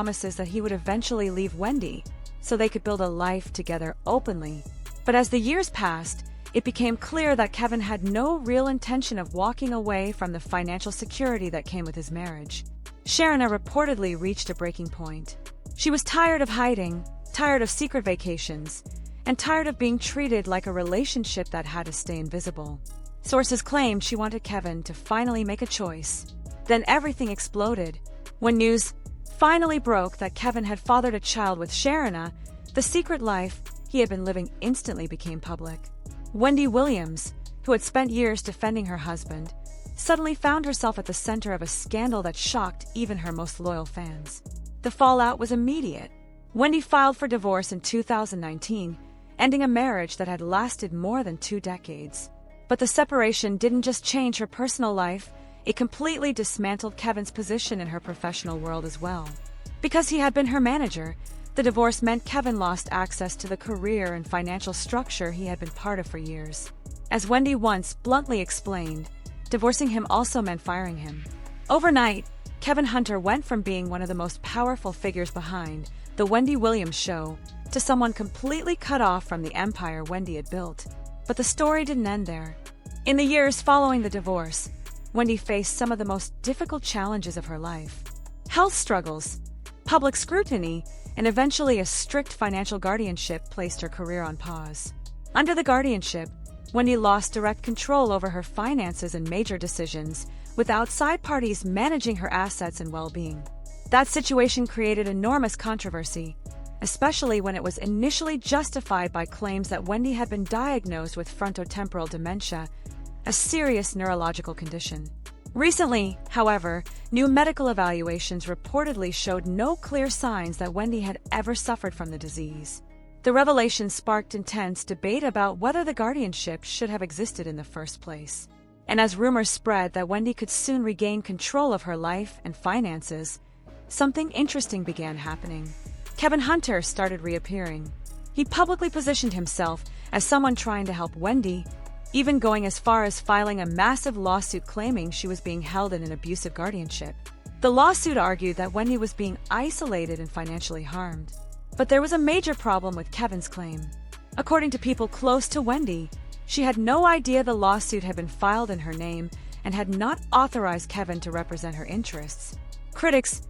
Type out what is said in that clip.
promises that he would eventually leave Wendy so they could build a life together openly. But as the years passed, it became clear that Kevin had no real intention of walking away from the financial security that came with his marriage. Sharina reportedly reached a breaking point. She was tired of hiding, tired of secret vacations, and tired of being treated like a relationship that had to stay invisible. Sources claimed she wanted Kevin to finally make a choice. Then everything exploded. When news finally broke that Kevin had fathered a child with Sharina, the secret life he had been living instantly became public. Wendy Williams, who had spent years defending her husband, suddenly found herself at the center of a scandal that shocked even her most loyal fans. The fallout was immediate. Wendy filed for divorce in 2019, ending a marriage that had lasted more than 2 decades. But the separation didn't just change her personal life, it completely dismantled Kevin's position in her professional world as well. Because he had been her manager, the divorce meant Kevin lost access to the career and financial structure he had been part of for years. As Wendy once bluntly explained, divorcing him also meant firing him. Overnight, Kevin Hunter went from being one of the most powerful figures behind The Wendy Williams Show to someone completely cut off from the empire Wendy had built. But the story didn't end there. In the years following the divorce, Wendy faced some of the most difficult challenges of her life. Health struggles, public scrutiny, and eventually a strict financial guardianship placed her career on pause. Under the guardianship, Wendy lost direct control over her finances and major decisions, with outside parties managing her assets and well-being. That situation created enormous controversy, especially when it was initially justified by claims that Wendy had been diagnosed with frontotemporal dementia, a serious neurological condition. Recently, however, new medical evaluations reportedly showed no clear signs that Wendy had ever suffered from the disease. The revelation sparked intense debate about whether the guardianship should have existed in the first place. And as rumors spread that Wendy could soon regain control of her life and finances, something interesting began happening. Kevin Hunter started reappearing. He publicly positioned himself as someone trying to help Wendy, even going as far as filing a massive lawsuit claiming she was being held in an abusive guardianship. The lawsuit argued that Wendy was being isolated and financially harmed. But there was a major problem with Kevin's claim. According to people close to Wendy, she had no idea the lawsuit had been filed in her name and had not authorized Kevin to represent her interests. Critics